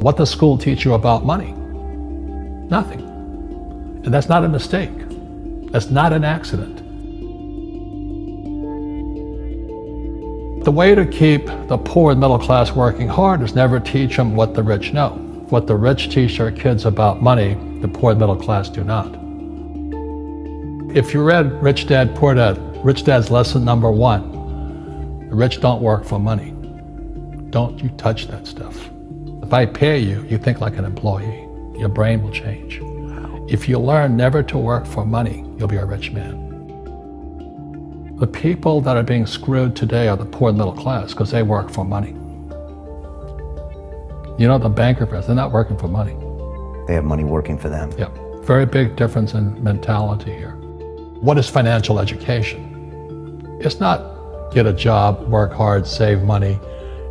What does school teach you about money? Nothing. And that's not a mistake. That's not an accident. The way to keep the poor and middle class working hard is never teach them what the rich know. What the rich teach their kids about money, the poor and middle class do not. If you read Rich Dad, Poor Dad, Rich Dad's lesson number 1, the rich don't work for money. Don't you touch that stuff. If I pay you, you think like an employee. Your brain will change. Wow. If you learn never to work for money, you'll be a rich man. The people that are being screwed today are the poor and middle class because they work for money. You know, the banker friends, they're not working for money. They have money working for them. Yeah, very big difference in mentality here. What is financial education? It's not get a job, work hard, save money,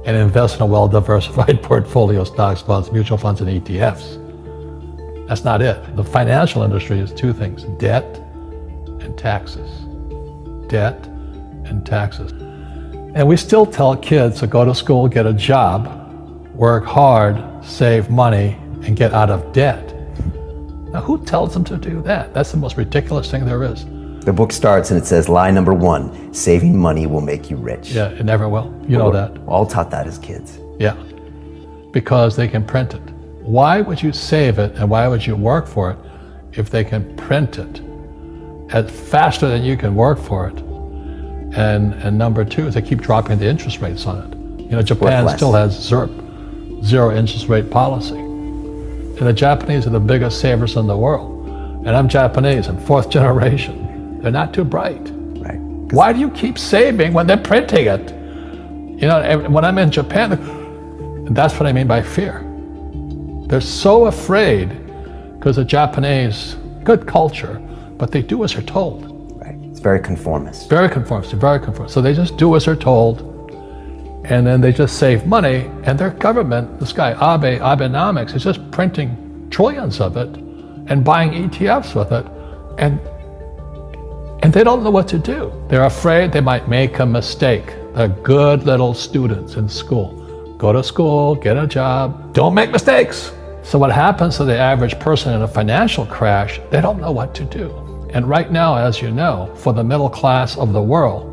and invest in a well-diversified portfolio of stocks, bonds, mutual funds, and ETFs. That's not it. The financial industry is 2 things, debt and taxes. Debt and taxes. And we still tell kids to go to school, get a job, work hard, save money, and get out of debt. Now, who tells them to do that? That's the most ridiculous thing there is. The book starts and it says, lie number 1, saving money will make you rich. Yeah, it never will. You know that. We're all taught that as kids. Yeah, because they can print it. Why would you save it and why would you work for it if they can print it faster than you can work for it? And number 2 is they keep dropping the interest rates on it. You know, Japan still has zero interest rate policy. And the Japanese are the biggest savers in the world. And I'm Japanese, I'm 4th generation. They're not too bright. Right. Why do you keep saving when they're printing it? You know, when I'm in Japan, and that's what I mean by fear. They're so afraid because the Japanese, good culture, but they do as they're told. Right. It's very conformist. Very conformist, very conformist. So they just do as they're told, and then they just save money, and their government, this guy Abenomics, is just printing trillions of it and buying ETFs with it, and they don't know what to do. They're afraid they might make a mistake. They're good little students in school. Go to school, get a job, don't make mistakes. So what happens to the average person in a financial crash, they don't know what to do. And right now, as you know, for the middle class of the world,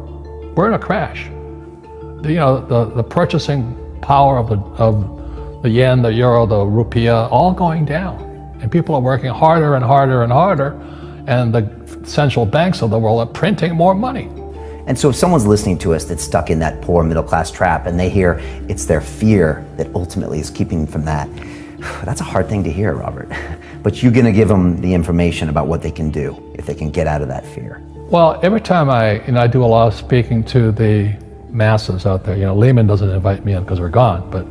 we're in a crash. You know, the purchasing power of the yen, the euro, the rupiah, all going down. And people are working harder and harder and harder, and the central banks of the world are printing more money. And so if someone's listening to us that's stuck in that poor middle class trap and they hear it's their fear that ultimately is keeping them from that, that's a hard thing to hear, Robert. But you're going to give them the information about what they can do if they can get out of that fear. Well, every time I do a lot of speaking to the masses out there, you know, Lehman doesn't invite me in because we're gone, but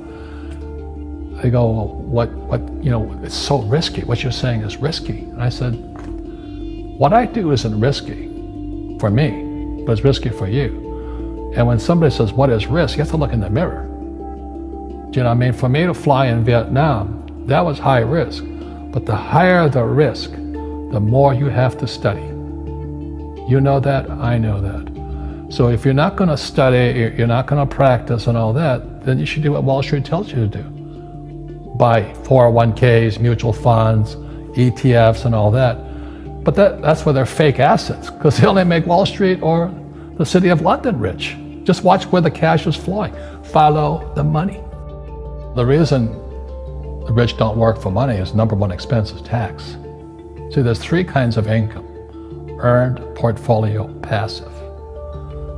they go, well, what, you know, it's so risky. What you're saying is risky. And I said, what I do isn't risky for me, but it's risky for you. And when somebody says, what is risk? You have to look in the mirror. Do you know what I mean? For me to fly in Vietnam, that was high risk. But the higher the risk, the more you have to study. You know that, I know that. So if you're not going to study, you're not going to practice and all that, then you should do what Wall Street tells you to do. Buy 401ks, mutual funds, ETFs and all that. But that's where they're fake assets, because they only make Wall Street or the city of London rich. Just watch where the cash is flowing. Follow the money. The reason the rich don't work for money is number 1 expense is tax. See, there's 3 kinds of income: earned, portfolio, passive.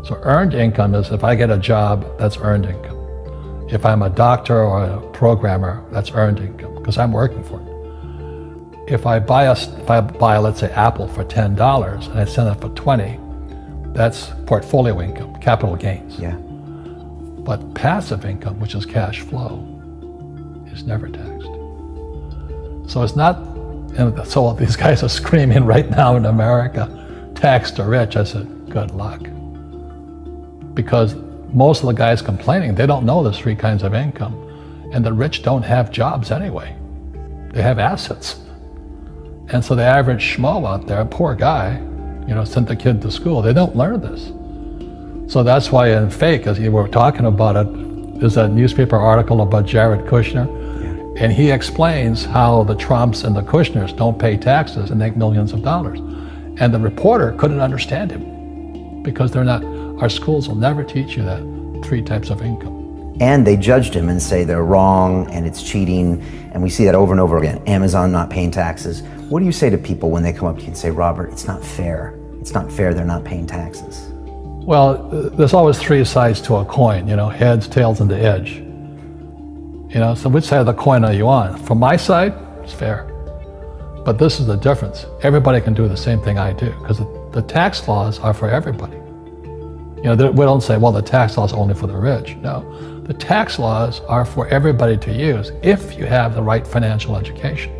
So earned income is if I get a job, that's earned income. If I'm a doctor or a programmer, that's earned income, because I'm working for it. If I buy, let's say, Apple for $10 and I sell it for $20, that's portfolio income, capital gains. Yeah. But passive income, which is cash flow, is never taxed. So it's not, and so these guys are screaming right now in America, tax the rich. I said, good luck. Because most of the guys complaining, they don't know there's 3 kinds of income. And the rich don't have jobs anyway. They have assets. And so the average schmo out there, poor guy, you know, sent the kid to school, they don't learn this. So that's why in Fake, as you were talking about it, there's a newspaper article about Jared Kushner. And he explains how the Trumps and the Kushners don't pay taxes and make millions of dollars. And the reporter couldn't understand him because they're not, our schools will never teach you that 3 types of income. And they judged him and say they're wrong and it's cheating. And we see that over and over again. Amazon not paying taxes. What do you say to people when they come up to you and say, Robert, it's not fair. It's not fair they're not paying taxes. Well, there's always 3 sides to a coin, heads, tails, and the edge. So which side of the coin are you on? From my side, it's fair. But this is the difference. Everybody can do the same thing I do because the tax laws are for everybody. We don't say, well, the tax laws are only for the rich. No, the tax laws are for everybody to use if you have the right financial education.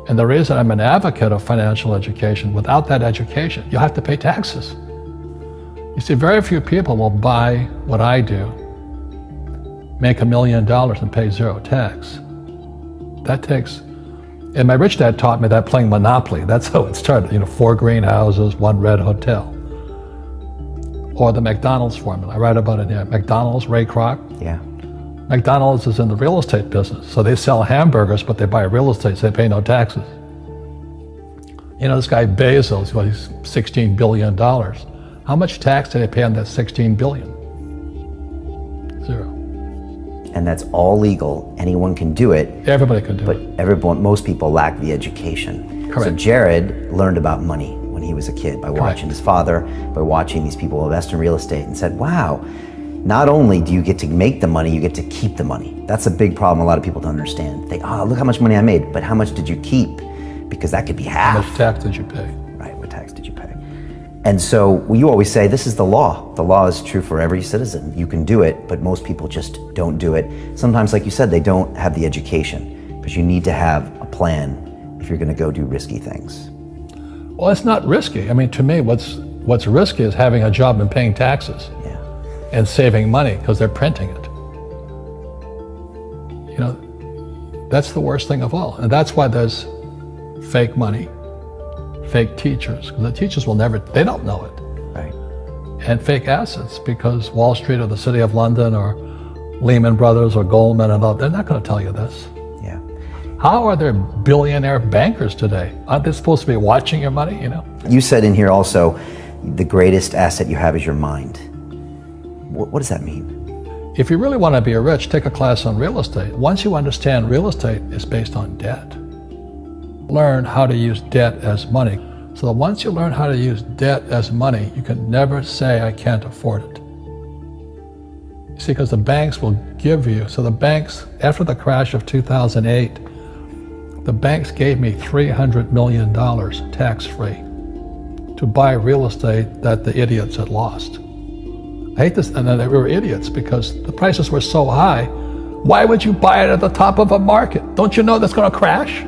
And the reason I'm an advocate of financial education, without that education, you have to pay taxes. You see, very few people will buy what I do, make $1 million and pay 0 tax. That takes, and my rich dad taught me that playing Monopoly. That's how it started, 4 greenhouses, 1 red hotel. Or the McDonald's formula, I write about it here. McDonald's, Ray Kroc. Yeah. McDonald's is in the real estate business. So they sell hamburgers, but they buy real estate, so they pay no taxes. This guy Bezos, he's $16 billion. How much tax did they pay on that $16 billion? 0. And that's all legal. Anyone can do it. Everybody can do it. But most people lack the education. Correct. So Jared learned about money when he was a kid by watching his father, by watching these people invest in real estate, and said, wow, not only do you get to make the money, you get to keep the money. That's a big problem a lot of people don't understand. They, look how much money I made, but how much did you keep? Because that could be half. How much tax did you pay? Right, what tax did you pay? And so you always say, this is the law. The law is true for every citizen. You can do it, but most people just don't do it. Sometimes, like you said, they don't have the education, but you need to have a plan if you're gonna go do risky things. Well, it's not risky. To me, what's risky is having a job and paying taxes. Yeah. And saving money because they're printing it. That's the worst thing of all. And that's why there's fake money, fake teachers, because the teachers they don't know it. Right. And fake assets, because Wall Street or the City of London or Lehman Brothers or Goldman and all, they're not going to tell you this. Yeah. How are there billionaire bankers today? Aren't they supposed to be watching your money, You said in here also, the greatest asset you have is your mind. What does that mean? If you really want to be rich, take a class on real estate. Once you understand real estate is based on debt, learn how to use debt as money. So that once you learn how to use debt as money, you can never say, I can't afford it. You see, because the banks will give you, so the banks, after the crash of 2008, the banks gave me $300 million tax-free to buy real estate that the idiots had lost. I hate this, and then they were idiots because the prices were so high. Why would you buy it at the top of a market? Don't you know that's going to crash?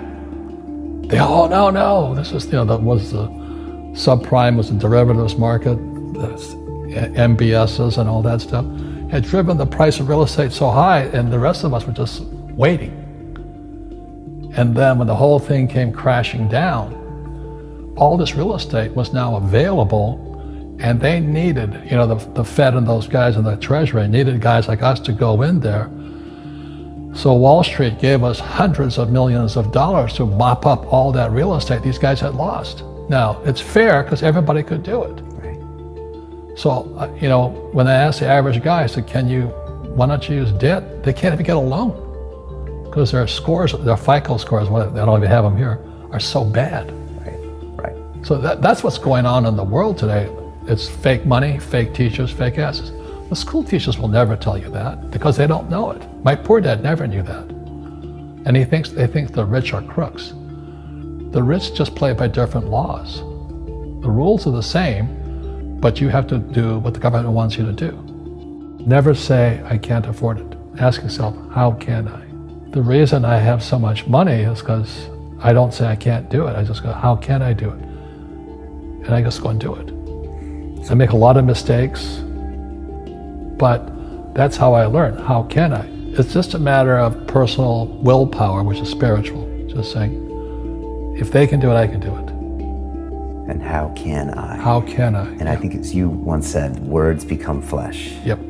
No. This is, that was the subprime, was the derivatives market, the MBSs and all that stuff. Had driven the price of real estate so high, and the rest of us were just waiting. And then when the whole thing came crashing down, all this real estate was now available. And they needed, the Fed and those guys in the Treasury needed guys like us to go in there. So Wall Street gave us hundreds of millions of dollars to mop up all that real estate these guys had lost. Now, it's fair because everybody could do it. Right. So, when I asked the average guy, I said, why don't you use debt? They can't even get a loan because their scores, their FICO scores, I don't even have them here, are so bad. Right. So that's what's going on in the world today. It's fake money, fake teachers, fake assets. The school teachers will never tell you that because they don't know it. My poor dad never knew that. And they think the rich are crooks. The rich just play by different laws. The rules are the same, but you have to do what the government wants you to do. Never say, I can't afford it. Ask yourself, how can I? The reason I have so much money is because I don't say I can't do it. I just go, how can I do it? And I just go and do it. I make a lot of mistakes, but that's how I learn. How can I? It's just a matter of personal willpower, which is spiritual. Just saying, if they can do it, I can do it. And how can I? How can I? And I think as you once said, words become flesh. Yep.